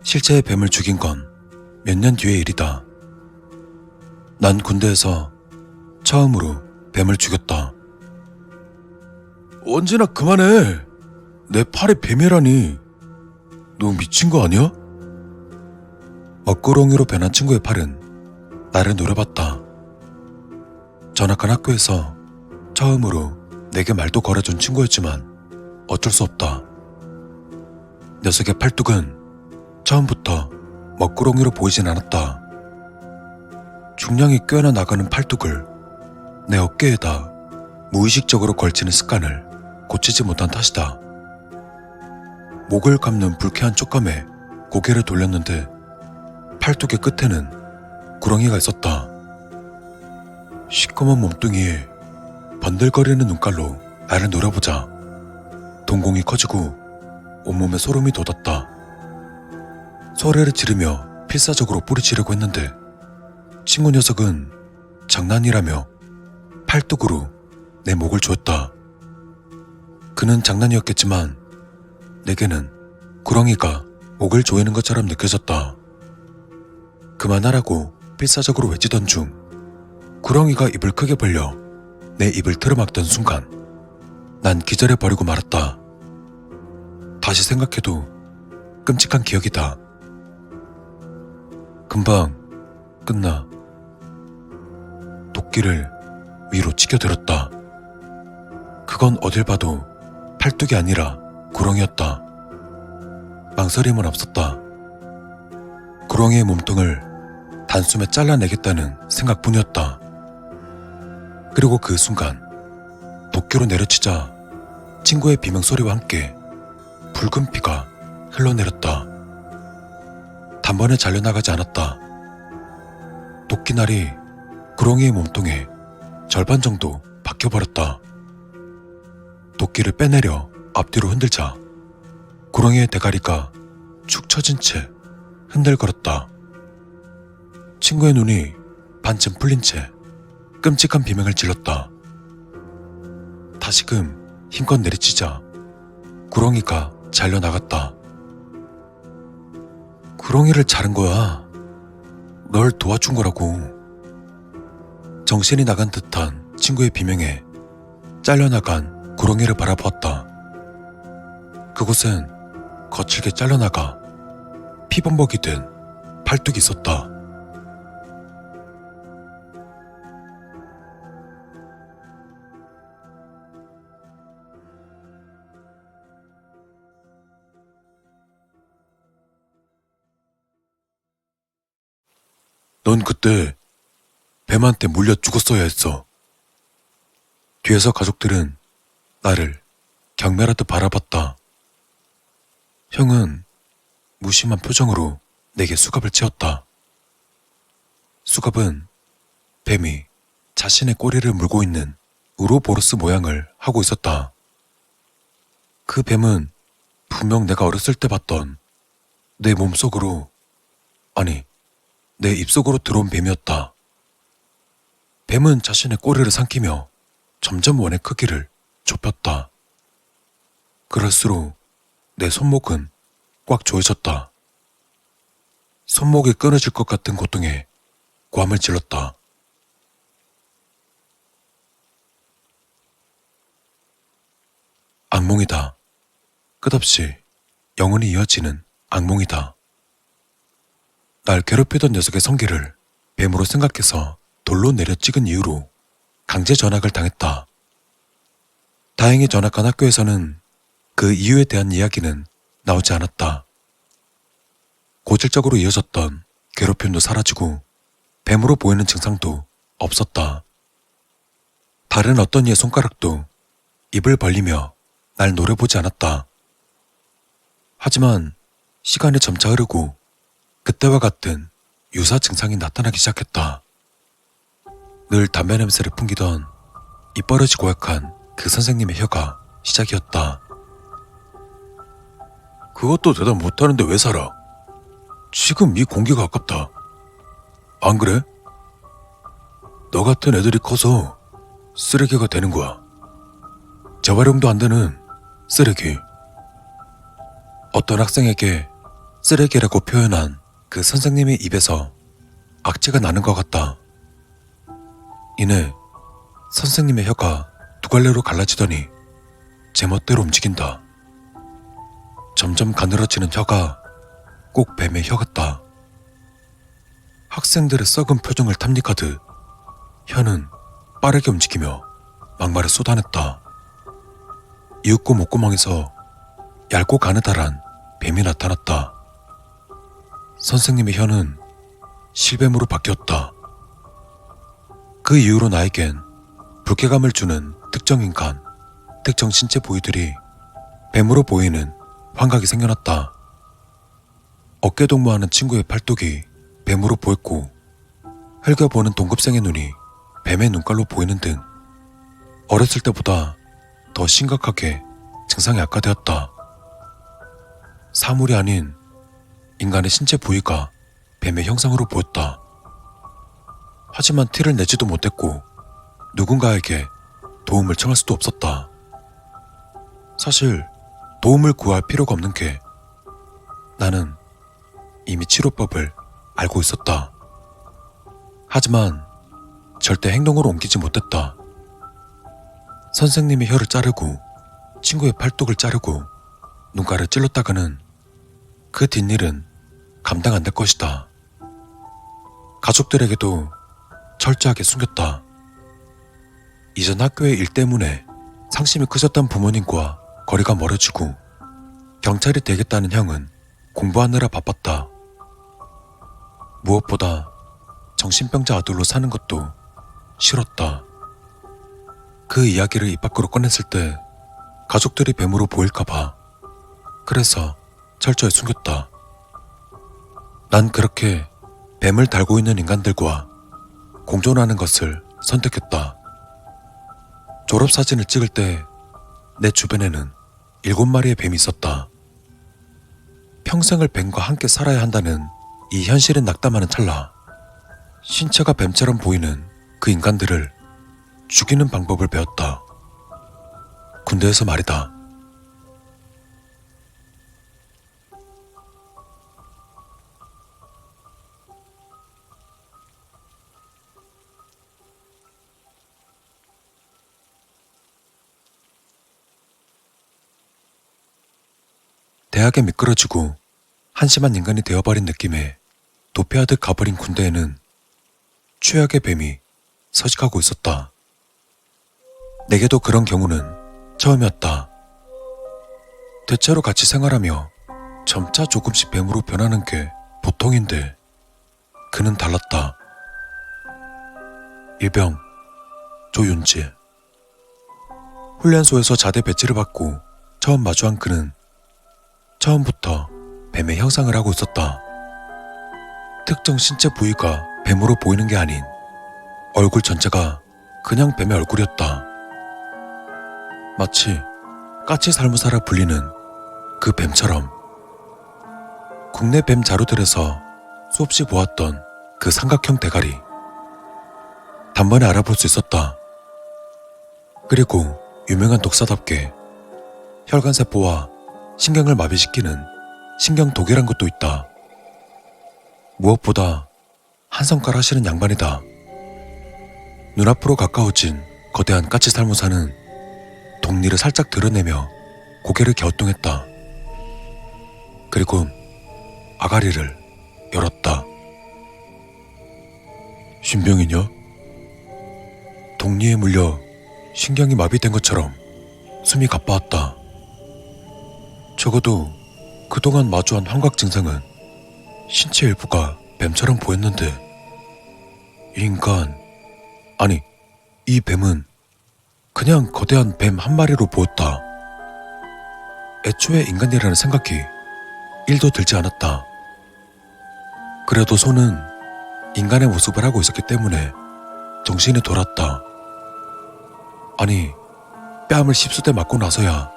실제의 뱀을 죽인 건 몇 년 뒤의 일이다. 난 군대에서 처음으로 뱀을 죽였다. 언제나 그만해. 내 팔에 뱀이라니. 너 미친 거 아니야? 먹구렁이로 변한 친구의 팔은 나를 노려봤다. 전학한 학교에서 처음으로 내게 말도 걸어준 친구였지만 어쩔 수 없다. 녀석의 팔뚝은 처음부터 먹구렁이로 보이진 않았다. 중량이 꽤나 나가는 팔뚝을 내 어깨에다 무의식적으로 걸치는 습관을 고치지 못한 탓이다. 목을 감는 불쾌한 촉감에 고개를 돌렸는데 팔뚝의 끝에는 구렁이가 있었다. 시꺼먼 몸뚱이에 번들거리는 눈깔로 나를 노려보자 동공이 커지고 온몸에 소름이 돋았다. 소리를 지르며 필사적으로 뿌리치려고 했는데 친구 녀석은 장난이라며 팔뚝으로 내 목을 조였다. 그는 장난이었겠지만 내게는 구렁이가 목을 조이는 것처럼 느껴졌다. 그만하라고 필사적으로 외치던 중 구렁이가 입을 크게 벌려 내 입을 틀어막던 순간 난 기절해버리고 말았다. 다시 생각해도 끔찍한 기억이다. 금방 끝나. 도끼를 위로 치켜들었다. 그건 어딜 봐도 팔뚝이 아니라 구렁이였다. 망설임은 없었다. 구렁이의 몸통을 단숨에 잘라내겠다는 생각뿐이었다. 그리고 그 순간 도끼로 내려치자 친구의 비명소리와 함께 붉은 피가 흘러내렸다. 단번에 잘려나가지 않았다. 도끼날이 구렁이의 몸통에 절반 정도 박혀버렸다. 도끼를 빼내려 앞뒤로 흔들자 구렁이의 대가리가 축 처진 채 흔들거렸다. 친구의 눈이 반쯤 풀린 채 끔찍한 비명을 질렀다. 다시금 힘껏 내리치자 구렁이가 잘려나갔다. 구렁이를 자른 거야. 널 도와준 거라고. 정신이 나간 듯한 친구의 비명에 잘려나간 구렁이를 바라보았다. 그곳엔 거칠게 잘려나가 피범벅이 된 팔뚝이 있었다. 넌 그때 뱀한테 물려 죽었어야 했어. 뒤에서 가족들은 나를 경멸하듯 바라봤다. 형은 무심한 표정으로 내게 수갑을 채웠다. 수갑은 뱀이 자신의 꼬리를 물고 있는 우로보로스 모양을 하고 있었다. 그 뱀은 분명 내가 어렸을 때 봤던 내 몸속으로, 아니 내 입속으로 들어온 뱀이었다. 뱀은 자신의 꼬리를 삼키며 점점 원의 크기를 좁혔다. 그럴수록 내 손목은 꽉 조여졌다. 손목이 끊어질 것 같은 고통에 고함을 질렀다. 악몽이다. 끝없이 영원히 이어지는 악몽이다. 날 괴롭히던 녀석의 성기를 뱀으로 생각해서 돌로 내려 찍은 이후로 강제 전학을 당했다. 다행히 전학한 학교에서는 그 이유에 대한 이야기는 나오지 않았다. 고질적으로 이어졌던 괴롭힘도 사라지고 뱀으로 보이는 증상도 없었다. 다른 어떤 이의 손가락도 입을 벌리며 날 노려보지 않았다. 하지만 시간이 점차 흐르고 그때와 같은 유사 증상이 나타나기 시작했다. 늘 담배 냄새를 풍기던 입버릇이 고약한 그 선생님의 혀가 시작이었다. 그것도 대답 못하는데 왜 살아? 지금 이 공기가 아깝다. 안 그래? 너 같은 애들이 커서 쓰레기가 되는 거야. 재활용도 안 되는 쓰레기. 어떤 학생에게 쓰레기라고 표현한 그 선생님의 입에서 악취가 나는 것 같다. 이내 선생님의 혀가 두 갈래로 갈라지더니 제멋대로 움직인다. 점점 가늘어지는 혀가 꼭 뱀의 혀 같다. 학생들의 썩은 표정을 탐닉하듯 혀는 빠르게 움직이며 막말을 쏟아냈다. 이윽고 목구멍에서 얇고 가느다란 뱀이 나타났다. 선생님의 혀는 실뱀으로 바뀌었다. 그 이후로 나에겐 불쾌감을 주는 특정 인간, 특정 신체 부위들이 뱀으로 보이는 환각이 생겨났다. 어깨 동무하는 친구의 팔뚝이 뱀으로 보였고, 흘겨보는 동급생의 눈이 뱀의 눈깔로 보이는 등 어렸을 때보다 더 심각하게 증상이 악화되었다. 사물이 아닌 인간의 신체 부위가 뱀의 형상으로 보였다. 하지만 티를 내지도 못했고 누군가에게 도움을 청할 수도 없었다. 사실 도움을 구할 필요가 없는 게 나는 이미 치료법을 알고 있었다. 하지만 절대 행동으로 옮기지 못했다. 선생님의 혀를 자르고 친구의 팔뚝을 자르고 눈가를 찔렀다가는 그 뒷일은 감당 안 될 것이다. 가족들에게도 철저하게 숨겼다. 이전 학교의 일 때문에 상심이 크셨던 부모님과 거리가 멀어지고 경찰이 되겠다는 형은 공부하느라 바빴다. 무엇보다 정신병자 아들로 사는 것도 싫었다. 그 이야기를 입 밖으로 꺼냈을 때 가족들이 뱀으로 보일까봐 그래서 철저히 숨겼다. 난 그렇게 뱀을 달고 있는 인간들과 공존하는 것을 선택했다. 졸업사진을 찍을 때 내 주변에는 7마리의 뱀이 있었다. 평생을 뱀과 함께 살아야 한다는 이 현실에 낙담하는 찰나 신체가 뱀처럼 보이는 그 인간들을 죽이는 방법을 배웠다. 군대에서 말이다. 대학에 미끄러지고 한심한 인간이 되어버린 느낌에 도피하듯 가버린 군대에는 최악의 뱀이 서식하고 있었다. 내게도 그런 경우는 처음이었다. 대체로 같이 생활하며 점차 조금씩 뱀으로 변하는 게 보통인데 그는 달랐다. 일병 조윤지. 훈련소에서 자대 배치를 받고 처음 마주한 그는 처음부터 뱀의 형상을 하고 있었다. 특정 신체 부위가 뱀으로 보이는 게 아닌 얼굴 전체가 그냥 뱀의 얼굴이었다. 마치 까치살무사라 불리는 그 뱀처럼. 국내 뱀 자료들에서 수없이 보았던 그 삼각형 대가리. 단번에 알아볼 수 있었다. 그리고 유명한 독사답게 혈관세포와 신경을 마비시키는 신경독이란 것도 있다. 무엇보다 한성깔 하시는 양반이다. 눈앞으로 가까워진 거대한 까치살무사는 독리를 살짝 드러내며 고개를 갸우뚱했다. 그리고 아가리를 열었다. 신병이냐? 독리에 물려 신경이 마비된 것처럼 숨이 가빠왔다. 적어도 그동안 마주한 환각 증상은 신체 일부가 뱀처럼 보였는데 이 인간, 아니 이 뱀은 그냥 거대한 뱀 한 마리로 보였다. 애초에 인간이라는 생각이 1도 들지 않았다. 그래도 손은 인간의 모습을 하고 있었기 때문에 정신이 돌았다. 아니 뺨을 10수대 맞고 나서야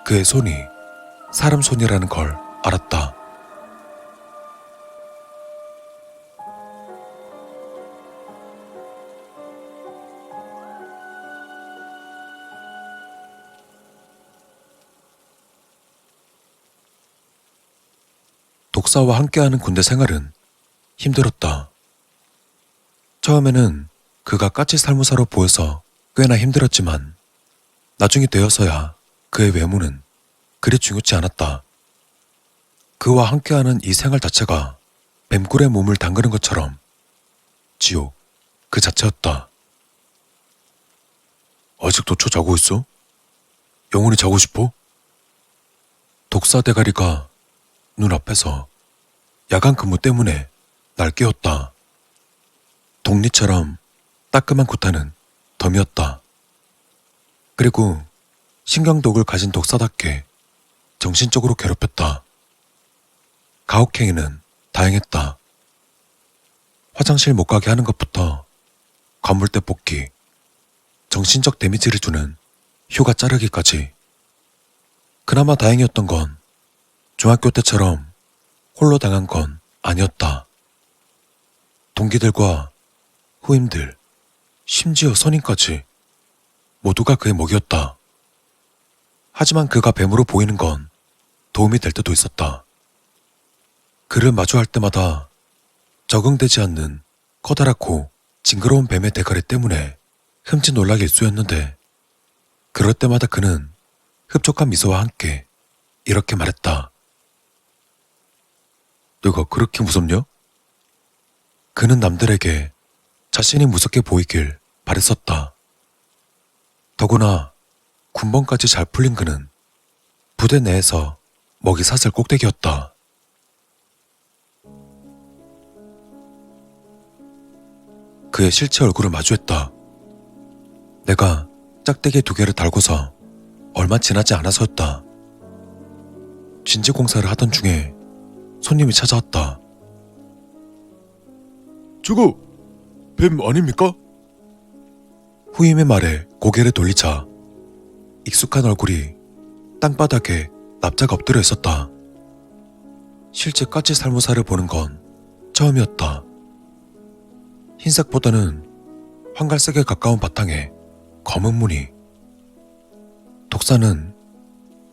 그의 손이 사람 손이라는 걸 알았다. 독사와 함께하는 군대 생활은 힘들었다. 처음에는 그가 까치 살무사로 보여서 꽤나 힘들었지만 나중이 되어서야 그의 외모는 그리 중요치 않았다. 그와 함께하는 이 생활 자체가 뱀꿀의 몸을 담그는 것처럼 지옥 그 자체였다. 아직도 초 자고 있어? 영원히 자고 싶어? 독사 대가리가 눈앞에서 야간 근무 때문에 날 깨웠다. 독리처럼 따끔한 구타는 덤이었다. 그리고 신경독을 가진 독사답게 정신적으로 괴롭혔다. 가혹행위는 다행했다. 화장실 못 가게 하는 것부터 관물대 뽑기, 정신적 데미지를 주는 휴가 자르기까지. 그나마 다행이었던 건 중학교 때처럼 홀로 당한 건 아니었다. 동기들과 후임들, 심지어 선임까지 모두가 그의 먹이었다. 하지만 그가 뱀으로 보이는 건 도움이 될 때도 있었다. 그를 마주할 때마다 적응되지 않는 커다랗고 징그러운 뱀의 대가리 때문에 흠칫 놀라게 일쑤였는데, 그럴 때마다 그는 흡족한 미소와 함께 이렇게 말했다. 내가 그렇게 무섭냐? 그는 남들에게 자신이 무섭게 보이길 바랬었다. 더구나 군번까지 잘 풀린 그는 부대 내에서 먹이 사슬 꼭대기였다. 그의 실제 얼굴을 마주했다. 내가 짝대기 2개를 달고서 얼마 지나지 않아서였다. 진지 공사를 하던 중에 손님이 찾아왔다. 저거 뱀 아닙니까? 후임의 말에 고개를 돌리자 익숙한 얼굴이 땅바닥에 납작 엎드려 있었다. 실제 까치 살무사를 보는 건 처음이었다. 흰색보다는 황갈색에 가까운 바탕에 검은 무늬. 독사는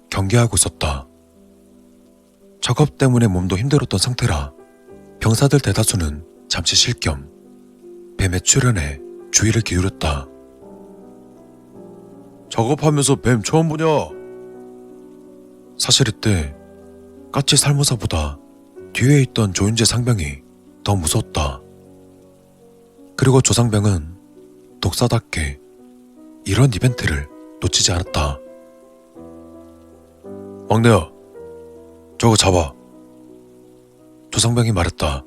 경계하고 있었다. 작업 때문에 몸도 힘들었던 상태라 병사들 대다수는 잠시 쉴 겸 뱀의 출현에 주의를 기울였다. 작업하면서 뱀 처음 보냐? 사실 이때 까치 살무사보다 뒤에 있던 조윤재 상병이 더 무서웠다. 그리고 조 상병은 독사답게 이런 이벤트를 놓치지 않았다. 막내야, 저거 잡아. 조 상병이 말했다.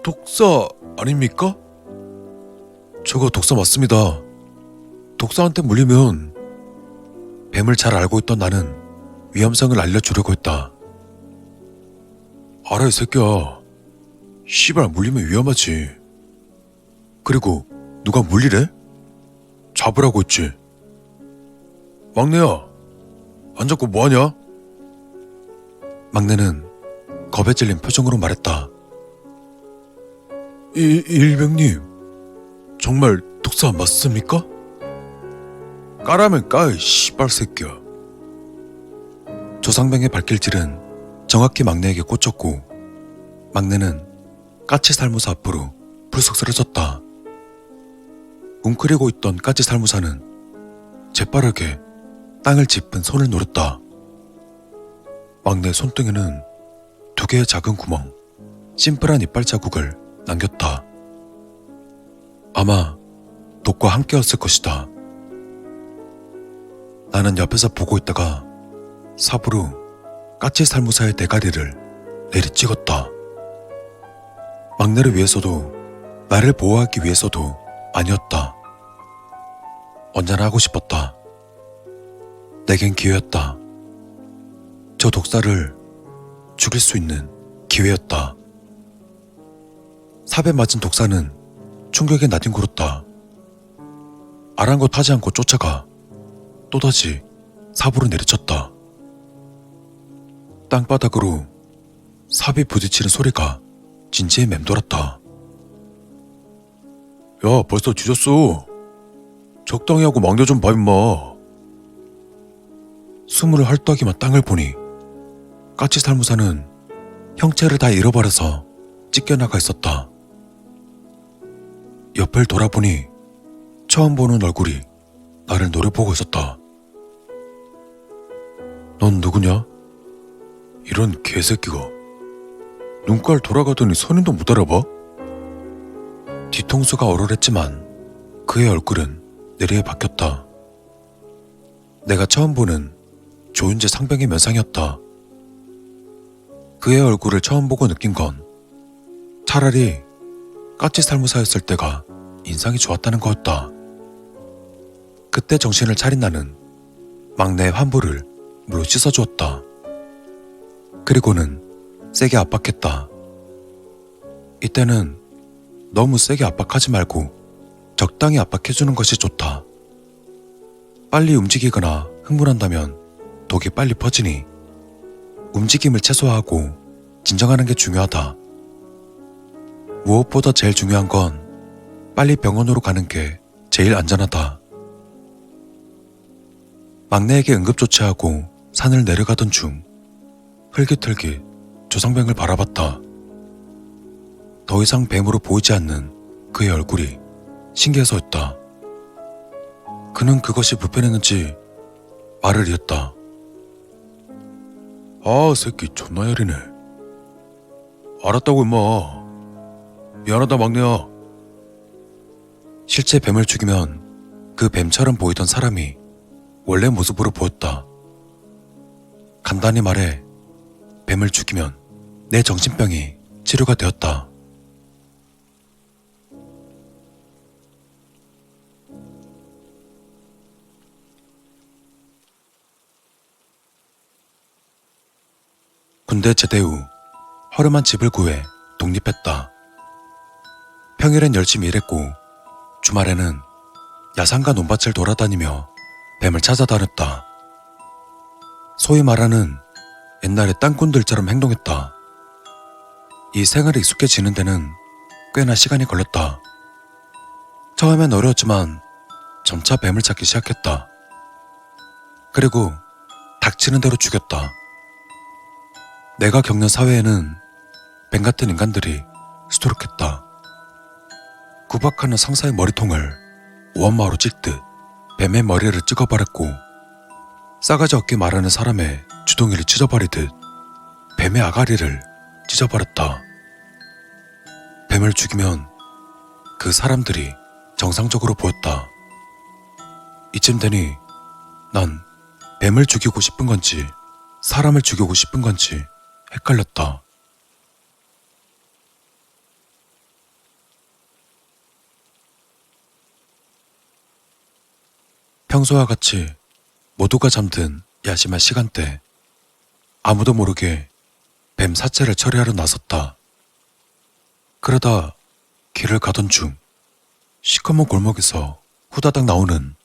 독사 아닙니까? 저거 독사 맞습니다. 독사한테 물리면. 뱀을 잘 알고 있던 나는 위험성을 알려주려고 했다. 알아, 이 새끼야. 씨발, 물리면 위험하지. 그리고 누가 물리래? 잡으라고 했지. 막내야, 안 잡고 뭐하냐? 막내는 겁에 질린 표정으로 말했다. 일병님, 정말 독사 맞습니까? 까라면 까, 이 씨발 새끼야. 조상병의 발길질은 정확히 막내에게 꽂혔고, 막내는 까치 살무사 앞으로 불쑥 쓰러졌다. 웅크리고 있던 까치 살무사는 재빠르게 땅을 짚은 손을 노렸다. 막내 손등에는 2개의 작은 구멍, 심플한 이빨 자국을 남겼다. 아마 독과 함께였을 것이다. 나는 옆에서 보고 있다가 삽으로 까치 살무사의 대가리를 내리찍었다. 막내를 위해서도 나를 보호하기 위해서도 아니었다. 언제나 하고 싶었다. 내겐 기회였다. 저 독사를 죽일 수 있는 기회였다. 삽에 맞은 독사는 충격에 나뒹굴었다. 아랑곳하지 않고 쫓아가 또다시 삽으로 내리쳤다. 땅바닥으로 삽이 부딪히는 소리가 진지에 맴돌았다. 야, 벌써 뒤졌어. 적당히 하고 막내 좀 봐, 임마. 숨을 헐떡이며 땅을 보니 까치살무사는 형체를 다 잃어버려서 찢겨나가 있었다. 옆을 돌아보니 처음 보는 얼굴이 나를 노려보고 있었다. 넌 누구냐? 이런 개새끼가. 눈깔 돌아가더니 선인도 못 알아봐? 뒤통수가 얼얼했지만 그의 얼굴은 내리에 바뀌었다. 내가 처음 보는 조윤재 상병의 면상이었다. 그의 얼굴을 처음 보고 느낀 건 차라리 까치살무사였을 때가 인상이 좋았다는 거였다. 그때 정신을 차린 나는 막내의 환부를 물로 씻어주었다. 그리고는 세게 압박했다. 이때는 너무 세게 압박하지 말고 적당히 압박해주는 것이 좋다. 빨리 움직이거나 흥분한다면 독이 빨리 퍼지니 움직임을 최소화하고 진정하는 게 중요하다. 무엇보다 제일 중요한 건 빨리 병원으로 가는 게 제일 안전하다. 막내에게 응급조치하고 산을 내려가던 중 흘깃흘깃 조상병을 바라봤다. 더 이상 뱀으로 보이지 않는 그의 얼굴이 신기해서였다. 그는 그것이 불편했는지 말을 이었다. 아, 새끼 존나 야리네. 알았다고 임마. 미안하다 막내야. 실제 뱀을 죽이면 그 뱀처럼 보이던 사람이 원래 모습으로 보였다. 간단히 말해 뱀을 죽이면 내 정신병이 치료가 되었다. 군대 제대 후 허름한 집을 구해 독립했다. 평일엔 열심히 일했고 주말에는 야산과 논밭을 돌아다니며 뱀을 찾아다녔다. 소위 말하는 옛날의 땅꾼들처럼 행동했다. 이 생활에 익숙해지는 데는 꽤나 시간이 걸렸다. 처음엔 어려웠지만 점차 뱀을 찾기 시작했다. 그리고 닥치는 대로 죽였다. 내가 겪는 사회에는 뱀 같은 인간들이 수두룩했다. 구박하는 상사의 머리통을 원마로 찢듯 뱀의 머리를 찍어버렸고 싸가지 없게 말하는 사람의 주둥이를 찢어버리듯 뱀의 아가리를 찢어버렸다. 뱀을 죽이면 그 사람들이 정상적으로 보였다. 이쯤 되니 난 뱀을 죽이고 싶은 건지 사람을 죽이고 싶은 건지 헷갈렸다. 평소와 같이 모두가 잠든 야심한 시간대, 아무도 모르게 뱀 사체를 처리하러 나섰다. 그러다 길을 가던 중 시커먼 골목에서 후다닥 나오는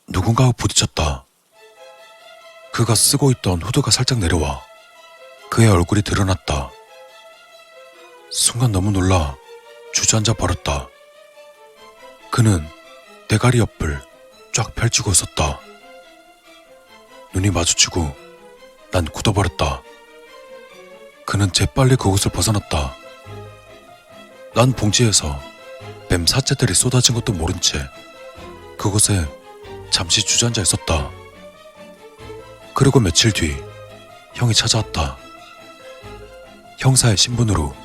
누군가와 부딪혔다. 그가 쓰고 있던 후드가 살짝 내려와 그의 얼굴이 드러났다. 순간 너무 놀라 주저앉아 버렸다. 그는 대가리 옆을 쫙 펼치고 있었다. 눈이 마주치고 난 굳어버렸다. 그는 재빨리 그곳을 벗어났다. 난 봉지에서 뱀 사체들이 쏟아진 것도 모른 채 그곳에 잠시 주저앉아 있었다. 그리고 며칠 뒤 형이 찾아왔다. 형사의 신분으로